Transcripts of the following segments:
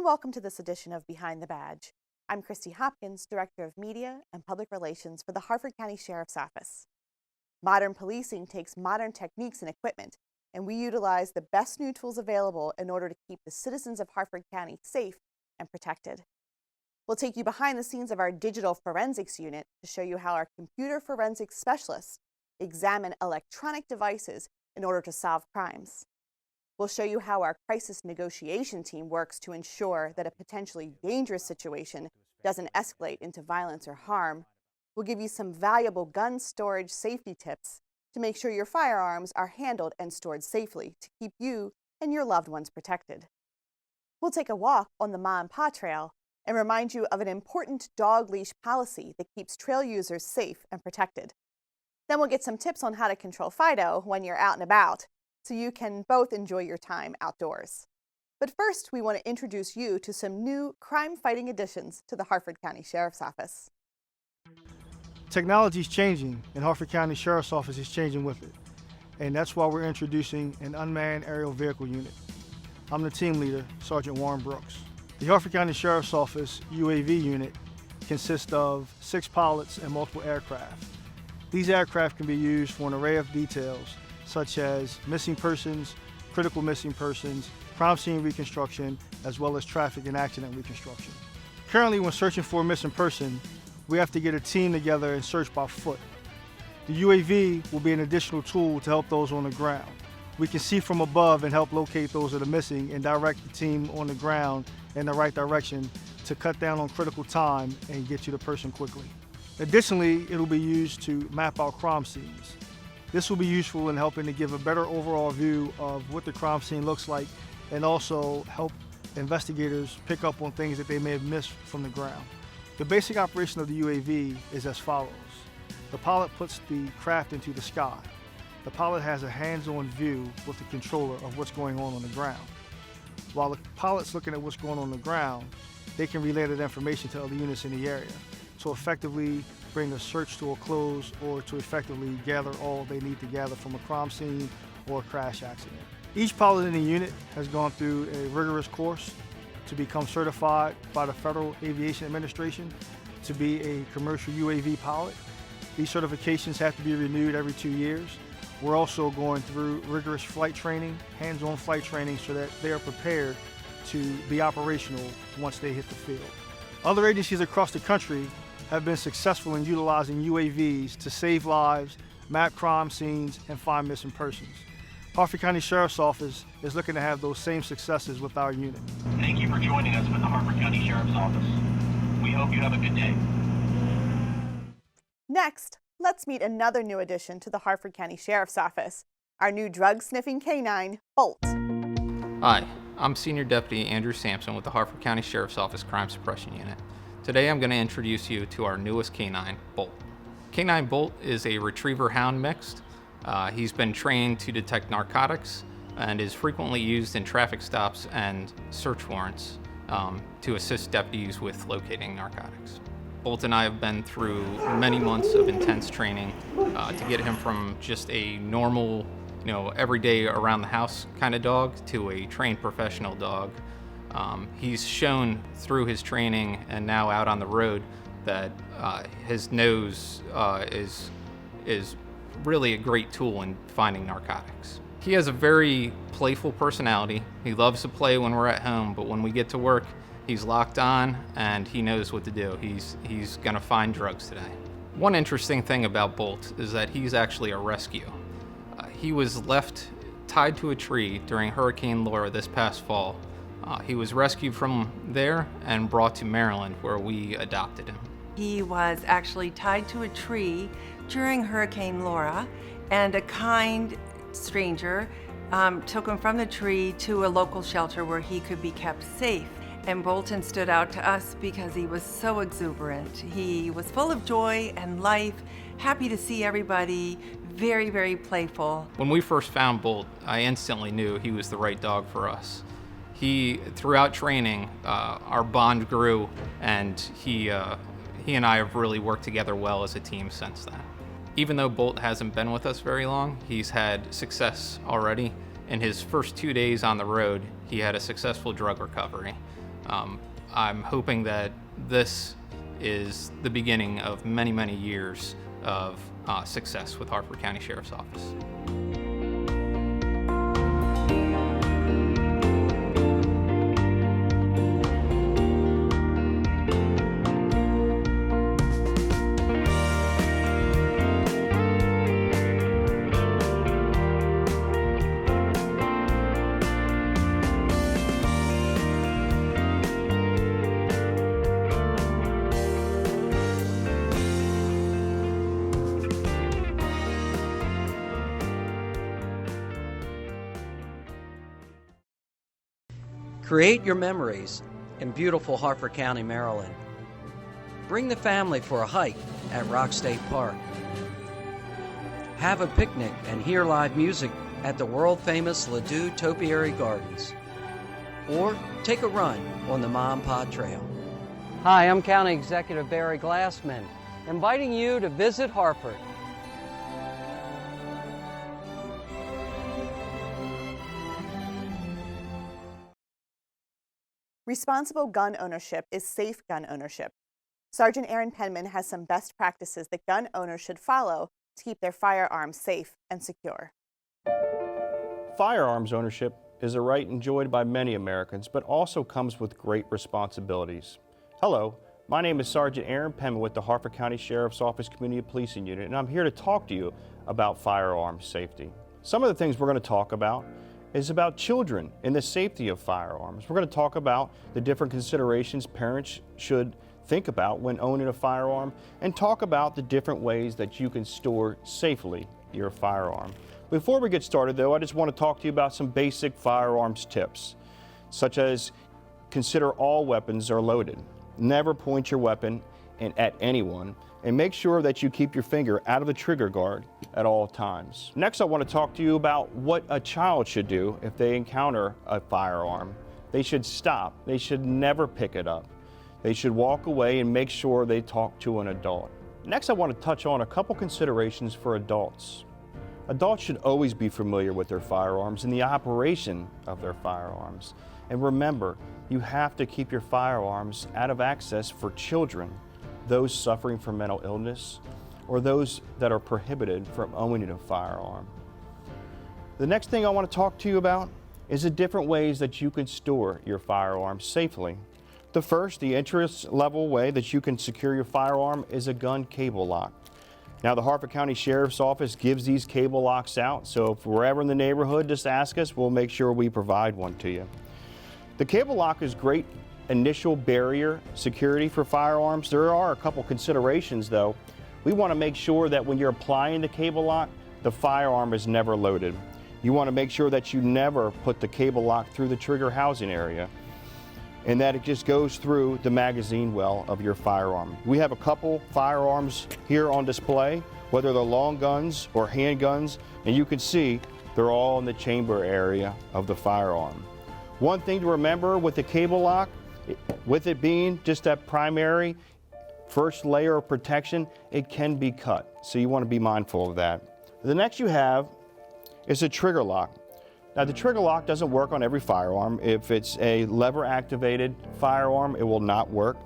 and welcome to this edition of Behind the Badge. I'm Christy Hopkins, Director of Media and Public Relations for the Harford County Sheriff's Office. Modern policing takes modern techniques and equipment, and we utilize the best new tools available in order to keep the citizens of Harford County safe and protected. We'll take you behind the scenes of our digital forensics unit to show you how our computer forensics specialists examine electronic devices in order to solve crimes. We'll show you how our crisis negotiation team works to ensure that a potentially dangerous situation doesn't escalate into violence or harm. We'll give you some valuable gun storage safety tips to make sure your firearms are handled and stored safely to keep you and your loved ones protected. We'll take a walk on the Ma and Pa Trail and remind you of an important dog leash policy that keeps trail users safe and protected. Then we'll get some tips on how to control Fido when you're out and about, so you can both enjoy your time outdoors. But first, we want to introduce you to some new crime-fighting additions to the Harford County Sheriff's Office. Technology is changing, and Harford County Sheriff's Office is changing with it. And that's why we're introducing an unmanned aerial vehicle unit. I'm the team leader, Sergeant Warren Brooks. The Harford County Sheriff's Office UAV unit consists of 6 pilots and multiple aircraft. These aircraft can be used for an array of details, such as missing persons, critical missing persons, crime scene reconstruction, as well as traffic and accident reconstruction. Currently, when searching for a missing person, we have to get a team together and search by foot. The UAV will be an additional tool to help those on the ground. We can see from above and help locate those that are missing and direct the team on the ground in the right direction to cut down on critical time and get to the person quickly. Additionally, it will be used to map out crime scenes. This will be useful in helping to give a better overall view of what the crime scene looks like and also help investigators pick up on things that they may have missed from the ground. The basic operation of the UAV is as follows. The pilot puts the craft into the sky. The pilot has a hands-on view with the controller of what's going on the ground. While the pilot's looking at what's going on the ground, they can relay that information to other units in the area to effectively bring a search to a close or to effectively gather all they need to gather from a crime scene or a crash accident. Each pilot in the unit has gone through a rigorous course to become certified by the Federal Aviation Administration to be a commercial UAV pilot. These certifications have to be renewed every 2 years. We're also going through rigorous flight training, hands-on flight training, so that they are prepared to be operational once they hit the field. Other agencies across the country have been successful in utilizing UAVs to save lives, map crime scenes, and find missing persons. Harford County Sheriff's Office is looking to have those same successes with our unit. Thank you for joining us with the Harford County Sheriff's Office. We hope you have a good day. Next, let's meet another new addition to the Harford County Sheriff's Office, our new drug-sniffing canine, Bolt. Hi, I'm Senior Deputy Andrew Sampson with the Harford County Sheriff's Office Crime Suppression Unit. Today I'm going to introduce you to our newest canine, Bolt. Canine Bolt is a retriever-hound mixed. He's been trained to detect narcotics and is frequently used in traffic stops and search warrants to assist deputies with locating narcotics. Bolt and I have been through many months of intense training to get him from just a normal, everyday around the house kind of dog to a trained professional dog. He's shown through his training and now out on the road that his nose is really a great tool in finding narcotics. He has a very playful personality. He loves to play when we're at home, but when we get to work, he's locked on and he knows what to do. He's gonna find drugs today. One interesting thing about Bolt is that he's actually a rescue. He was left tied to a tree during Hurricane Laura this past fall. He was rescued from there and brought to Maryland, where we adopted him. He was actually tied to a tree during Hurricane Laura, and a kind stranger took him from the tree to a local shelter where he could be kept safe. And Bolton stood out to us because he was so exuberant. He was full of joy and life, happy to see everybody, very, very playful. When we first found Bolt, I instantly knew he was the right dog for us. Throughout training, our bond grew, and he and I have really worked together well as a team since then. Even though Bolt hasn't been with us very long, he's had success already. In his first 2 days on the road, he had a successful drug recovery. I'm hoping that this is the beginning of many, many years of success with Harford County Sheriff's Office. Create your memories in beautiful Harford County, Maryland. Bring the family for a hike at Rock State Park. Have a picnic and hear live music at the world-famous Ladue Topiary Gardens. Or take a run on the Mon Pa Trail. Hi, I'm County Executive Barry Glassman, inviting you to visit Harford. Responsible gun ownership is safe gun ownership. Sergeant Aaron Penman has some best practices that gun owners should follow to keep their firearms safe and secure. Firearms ownership is a right enjoyed by many Americans, but also comes with great responsibilities. Hello, my name is Sergeant Aaron Penman with the Harford County Sheriff's Office Community Policing Unit, and I'm here to talk to you about firearms safety. Some of the things we're going to talk about is about children and the safety of firearms. We're going to talk about the different considerations parents should think about when owning a firearm, and talk about the different ways that you can store safely your firearm. Before we get started though, I just want to talk to you about some basic firearms tips, such as consider all weapons are loaded. Never point your weapon at anyone, and make sure that you keep your finger out of the trigger guard at all times. Next, I want to talk to you about what a child should do if they encounter a firearm. They should stop. They should never pick it up. They should walk away and make sure they talk to an adult. Next, I want to touch on a couple considerations for adults. Adults should always be familiar with their firearms and the operation of their firearms. And remember, you have to keep your firearms out of access for children, those suffering from mental illness, or those that are prohibited from owning a firearm. The next thing I want to talk to you about is the different ways that you can store your firearms safely. The first, the interest level way that you can secure your firearm is a gun cable lock. Now, the Harford County Sheriff's Office gives these cable locks out, so if we're ever in the neighborhood, just ask us, we'll make sure we provide one to you. The cable lock is great initial barrier security for firearms. There are a couple considerations though. We want to make sure that when you're applying the cable lock, the firearm is never loaded. You want to make sure that you never put the cable lock through the trigger housing area, and that it just goes through the magazine well of your firearm. We have a couple firearms here on display, whether they're long guns or handguns, and you can see they're all in the chamber area of the firearm. One thing to remember with the cable lock, with it being just that primary first layer of protection, it can be cut. So you want to be mindful of that. The next you have is a trigger lock. Now, the trigger lock doesn't work on every firearm. If it's a lever activated firearm, it will not work.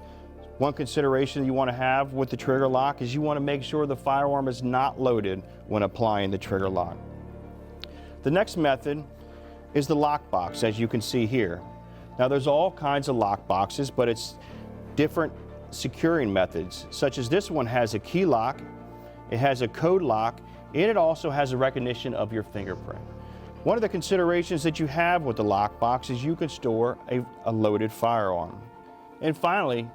One consideration you want to have with the trigger lock is you want to make sure the firearm is not loaded when applying the trigger lock. The next method is the lock box, as you can see here. Now, there's all kinds of lock boxes, but it's different securing methods, such as this one has a key lock, it has a code lock, and it also has a recognition of your fingerprint. One of the considerations that you have with the lock box is you can store a loaded firearm. And finally,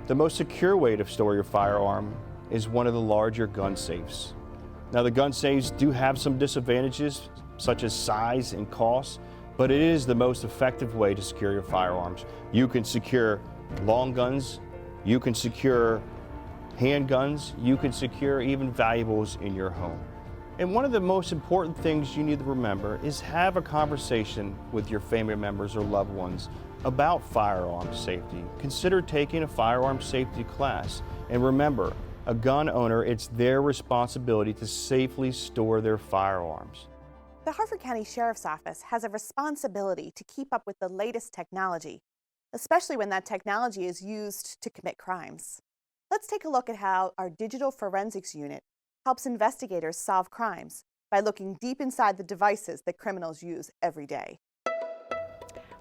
the most secure way to store your firearm is one of the larger gun safes. Now, the gun safes do have some disadvantages, such as size and cost, but it is the most effective way to secure your firearms. You can secure long guns, you can secure handguns, you can secure even valuables in your home. And one of the most important things you need to remember is have a conversation with your family members or loved ones about firearm safety. Consider taking a firearm safety class. And remember, a gun owner, it's their responsibility to safely store their firearms. The Harford County Sheriff's Office has a responsibility to keep up with the latest technology. especially when that technology is used to commit crimes. Let's take a look at how our digital forensics unit helps investigators solve crimes by looking deep inside the devices that criminals use every day.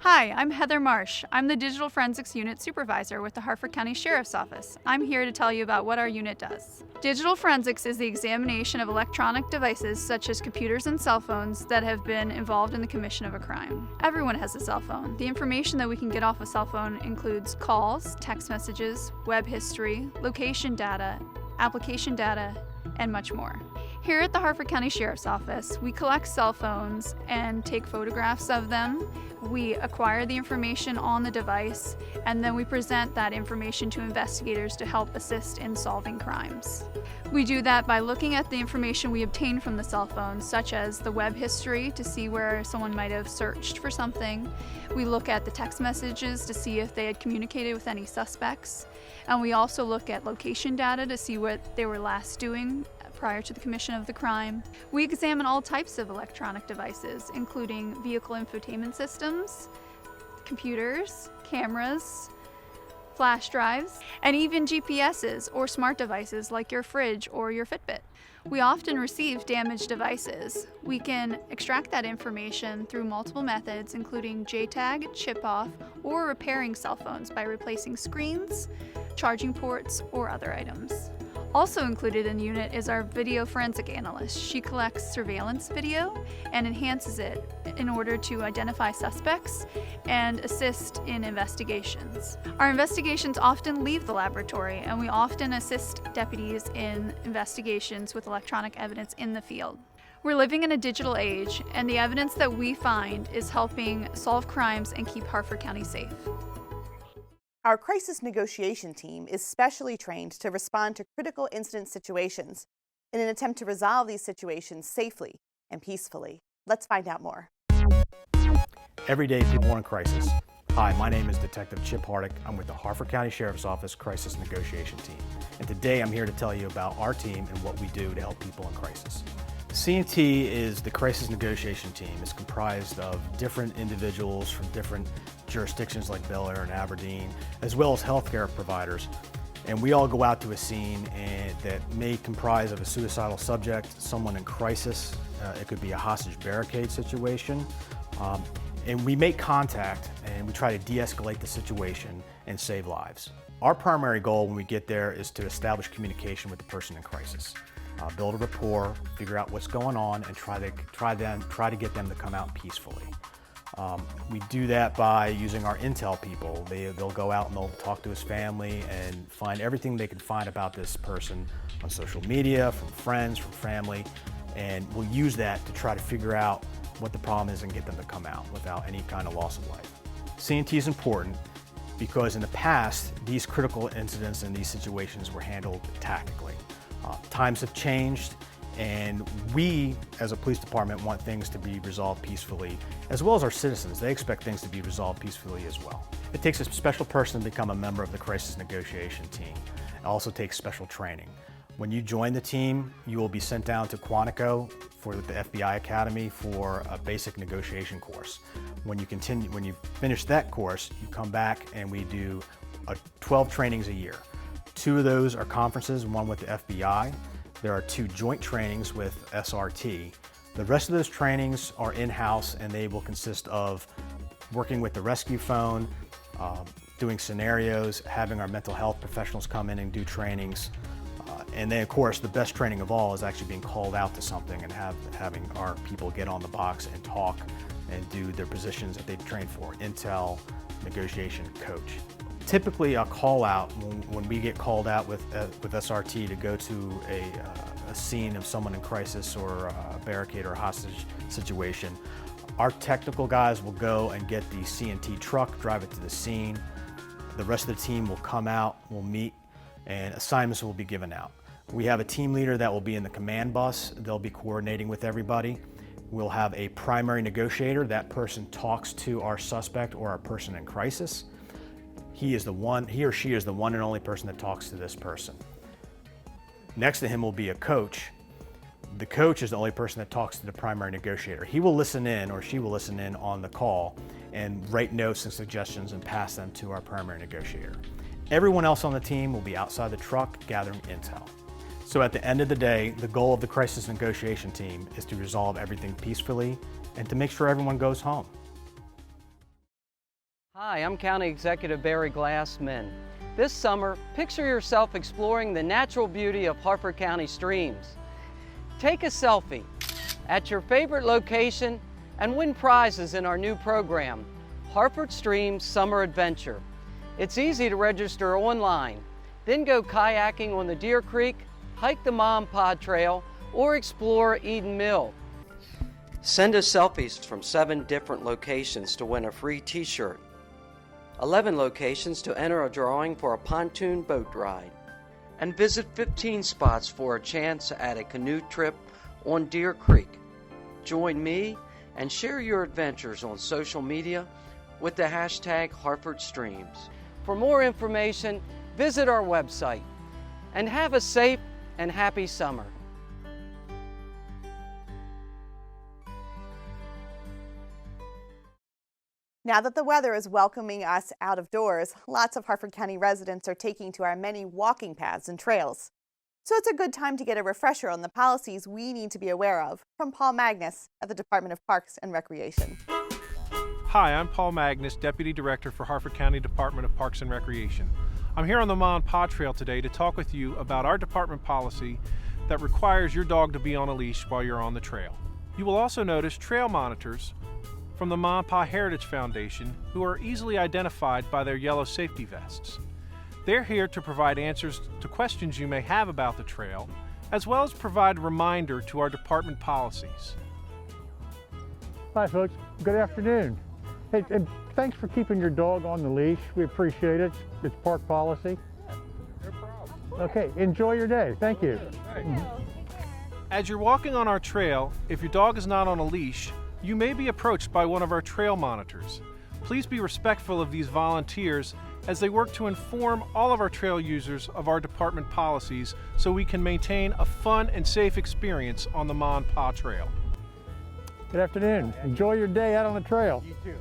Hi, I'm Heather Marsh. I'm the Digital Forensics Unit Supervisor with the Harford County Sheriff's Office. I'm here to tell you about what our unit does. Digital forensics is the examination of electronic devices such as computers and cell phones that have been involved in the commission of a crime. Everyone has a cell phone. The information that we can get off a cell phone includes calls, text messages, web history, location data, application data, and much more. Here at the Harford County Sheriff's Office, we collect cell phones and take photographs of them. We acquire the information on the device, and then we present that information to investigators to help assist in solving crimes. We do that by looking at the information we obtain from the cell phone, such as the web history to see where someone might have searched for something. We look at the text messages to see if they had communicated with any suspects. And we also look at location data to see what they were last doing prior to the commission of the crime. We examine all types of electronic devices, including vehicle infotainment systems, computers, cameras, flash drives, and even GPSs or smart devices like your fridge or your Fitbit. We often receive damaged devices. We can extract that information through multiple methods, including JTAG, chip-off, or repairing cell phones by replacing screens, charging ports, or other items. Also included in the unit is our video forensic analyst. She collects surveillance video and enhances it in order to identify suspects and assist in investigations. Our investigations often leave the laboratory, and we often assist deputies in investigations with electronic evidence in the field. We're living in a digital age, and the evidence that we find is helping solve crimes and keep Harford County safe. Our crisis negotiation team is specially trained to respond to critical incident situations in an attempt to resolve these situations safely and peacefully. Let's find out more. Every day, people are in crisis. Hi, my name is Detective Chip Hardick. I'm with the Harford County Sheriff's Office Crisis Negotiation Team. And today I'm here to tell you about our team and what we do to help people in crisis. C&T is the crisis negotiation team. It's comprised of different individuals from different jurisdictions like Bel Air and Aberdeen, as well as healthcare providers. And we all go out to a scene that may comprise of a suicidal subject, someone in crisis. It could be a hostage barricade situation. And we make contact and we try to de-escalate the situation and save lives. Our primary goal when we get there is to establish communication with the person in crisis. Build a rapport, figure out what's going on, and try to get them to come out peacefully. We do that by using our intel people. They'll go out and they'll talk to his family and find everything they can find about this person on social media, from friends, from family, and we'll use that to try to figure out what the problem is and get them to come out without any kind of loss of life. C&T is important because in the past, these critical incidents and these situations were handled tactically. Times have changed, and we, as a police department, want things to be resolved peacefully, as well as our citizens. They expect things to be resolved peacefully as well. It takes a special person to become a member of the crisis negotiation team. It also takes special training. When you join the team, you will be sent down to Quantico for the FBI Academy for a basic negotiation course. When you finish that course, you come back and we do 12 trainings a year. 2 of those are conferences, one with the FBI. There are 2 joint trainings with SRT. The rest of those trainings are in-house, and they will consist of working with the rescue phone, doing scenarios, having our mental health professionals come in and do trainings. And then, of course, the best training of all is actually being called out to something and having our people get on the box and talk and do their positions that they've trained for, intel, negotiation, coach. Typically, a call out, when we get called out with SRT to go to a scene of someone in crisis or a barricade or a hostage situation, our technical guys will go and get the C&T truck, drive it to the scene. The rest of the team will come out, we'll meet, and assignments will be given out. We have a team leader that will be in the command bus. They'll be coordinating with everybody. We'll have a primary negotiator. That person talks to our suspect or our person in crisis. He or she is the one and only person that talks to this person. Next to him will be a coach. The coach is the only person that talks to the primary negotiator. He will listen in, or she will listen in on the call and write notes and suggestions and pass them to our primary negotiator. Everyone else on the team will be outside the truck gathering intel. So at the end of the day, the goal of the crisis negotiation team is to resolve everything peacefully and to make sure everyone goes home. Hi, I'm County Executive Barry Glassman. This summer, picture yourself exploring the natural beauty of Harford County streams. Take a selfie at your favorite location and win prizes in our new program, Harford Streams Summer Adventure. It's easy to register online. Then go kayaking on the Deer Creek, hike the Mom Pod Trail, or explore Eden Mill. Send us selfies from 7 different locations to win a free t-shirt. 11 locations to enter a drawing for a pontoon boat ride. And visit 15 spots for a chance at a canoe trip on Deer Creek. Join me and share your adventures on social media with the hashtag Harford Streams. For more information, visit our website. And have a safe and happy summer. Now that the weather is welcoming us out of doors, lots of Harford County residents are taking to our many walking paths and trails. So it's a good time to get a refresher on the policies we need to be aware of from Paul Magnus at the Department of Parks and Recreation. Hi, I'm Paul Magnus, Deputy Director for Harford County Department of Parks and Recreation. I'm here on the Mom Pod Trail today to talk with you about our department policy that requires your dog to be on a leash while you're on the trail. You will also notice trail monitors from the Mom Pa Heritage Foundation who are easily identified by their yellow safety vests. They're here to provide answers to questions you may have about the trail, as well as provide a reminder to our department policies. Hi folks, good afternoon. Hey, and thanks for keeping your dog on the leash. We appreciate it. It's park policy. No problem. Okay, enjoy your day. Thank you. As you're walking on our trail, if your dog is not on a leash, you may be approached by one of our trail monitors. Please be respectful of these volunteers as they work to inform all of our trail users of our department policies so we can maintain a fun and safe experience on the Mon Pa Trail. Good afternoon. Enjoy your day out on the trail. You too.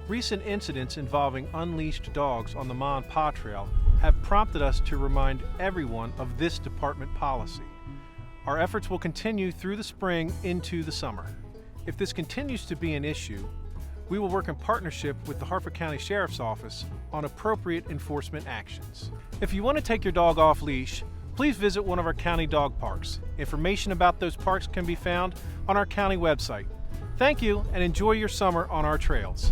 Recent incidents involving unleashed dogs on the Mon Pa Trail have prompted us to remind everyone of this department policy. Our efforts will continue through the spring into the summer. If this continues to be an issue, we will work in partnership with the Harford County Sheriff's Office on appropriate enforcement actions. If you want to take your dog off leash, please visit one of our county dog parks. Information about those parks can be found on our county website. Thank you and enjoy your summer on our trails.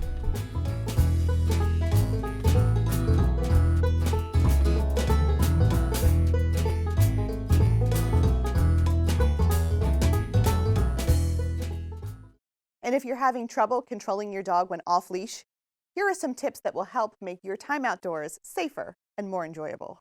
And if you're having trouble controlling your dog when off leash, here are some tips that will help make your time outdoors safer and more enjoyable.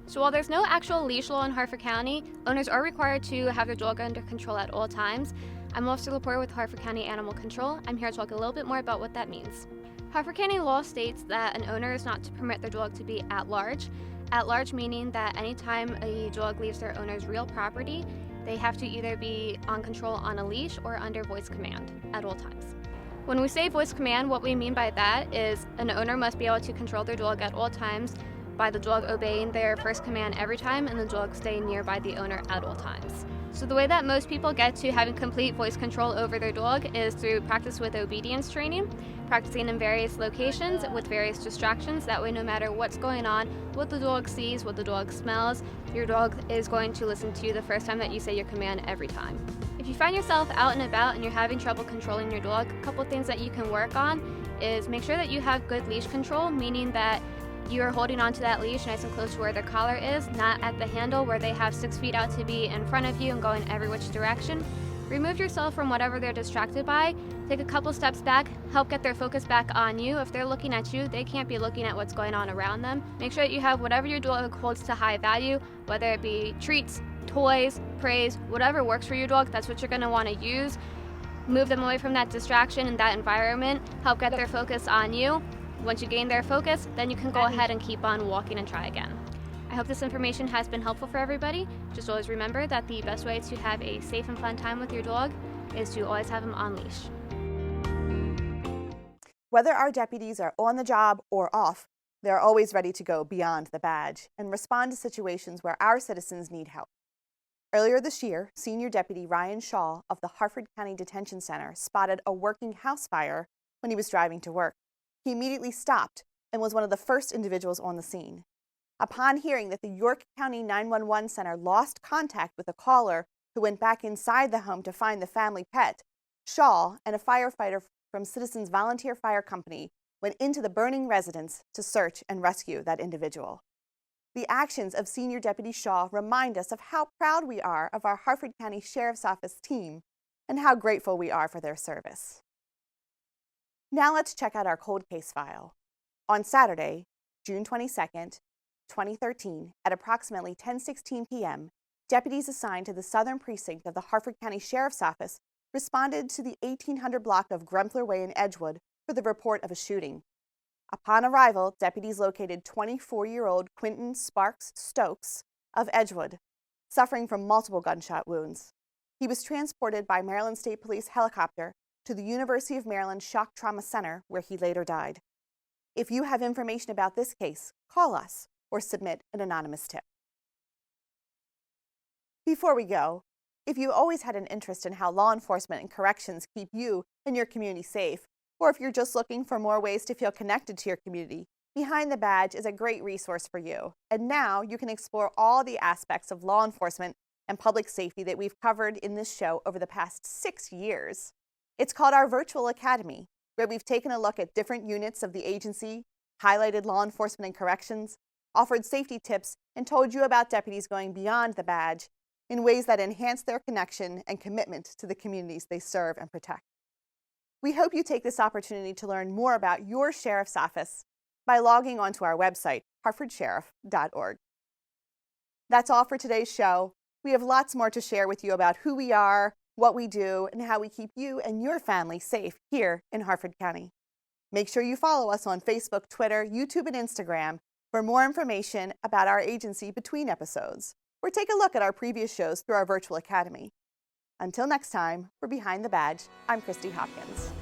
So while there's no actual leash law in Harford County, owners are required to have their dog under control at all times. I'm Officer Lepore with Harford County Animal Control. I'm here to talk a little bit more about what that means. Harford County law states that an owner is not to permit their dog to be at large. At large meaning that anytime a dog leaves their owner's real property, they have to either be on control on a leash or under voice command at all times. When we say voice command, what we mean by that is an owner must be able to control their dog at all times by the dog obeying their first command every time and the dog staying nearby the owner at all times. So the way that most people get to having complete voice control over their dog is through practice with obedience training, practicing in various locations with various distractions. That way, no matter what's going on, what the dog sees, what the dog smells, your dog is going to listen to you the first time that you say your command every time. If you find yourself out and about and you're having trouble controlling your dog, a couple things that you can work on is make sure that you have good leash control, meaning that you are holding onto that leash nice and close to where their collar is, not at the handle where they have 6 feet out to be in front of you and going every which direction. Remove yourself from whatever they're distracted by. Take a couple steps back, help get their focus back on you. If they're looking at you, they can't be looking at what's going on around them. Make sure that you have whatever your dog holds to high value, whether it be treats, toys, praise, whatever works for your dog, that's what you're going to want to use. Move them away from that distraction and that environment, help get their focus on you. Once you gain their focus, then you can go ahead and keep on walking and try again. I hope this information has been helpful for everybody. Just always remember that the best way to have a safe and fun time with your dog is to always have them on leash. Whether our deputies are on the job or off, they're always ready to go beyond the badge and respond to situations where our citizens need help. Earlier this year, Senior Deputy Ryan Shaw of the Harford County Detention Center spotted a working house fire when he was driving to work. He immediately stopped and was one of the first individuals on the scene. Upon hearing that the York County 911 Center lost contact with a caller who went back inside the home to find the family pet, Shaw and a firefighter from Citizens Volunteer Fire Company went into the burning residence to search and rescue that individual. The actions of Senior Deputy Shaw remind us of how proud we are of our Harford County Sheriff's Office team and how grateful we are for their service. Now let's check out our cold case file. On Saturday, June 22nd, 2013, at approximately 10:16 p.m., deputies assigned to the Southern Precinct of the Harford County Sheriff's Office responded to the 1800 block of Grempler Way in Edgewood for the report of a shooting. Upon arrival, deputies located 24-year-old Quinton Sparks Stokes of Edgewood, suffering from multiple gunshot wounds. He was transported by Maryland State Police helicopter to the University of Maryland Shock Trauma Center, where he later died. If you have information about this case, call us or submit an anonymous tip. Before we go, if you always had an interest in how law enforcement and corrections keep you and your community safe, or if you're just looking for more ways to feel connected to your community, Behind the Badge is a great resource for you. And now you can explore all the aspects of law enforcement and public safety that we've covered in this show over the past 6 years. It's called our Virtual Academy, where we've taken a look at different units of the agency, highlighted law enforcement and corrections, offered safety tips, and told you about deputies going beyond the badge in ways that enhance their connection and commitment to the communities they serve and protect. We hope you take this opportunity to learn more about your sheriff's office by logging onto our website, harfordsheriff.org. That's all for today's show. We have lots more to share with you about who we are, what we do, and how we keep you and your family safe here in Harford County. Make sure you follow us on Facebook, Twitter, YouTube, and Instagram for more information about our agency between episodes, or take a look at our previous shows through our Virtual Academy. Until next time, for Behind the Badge, I'm Christy Hopkins.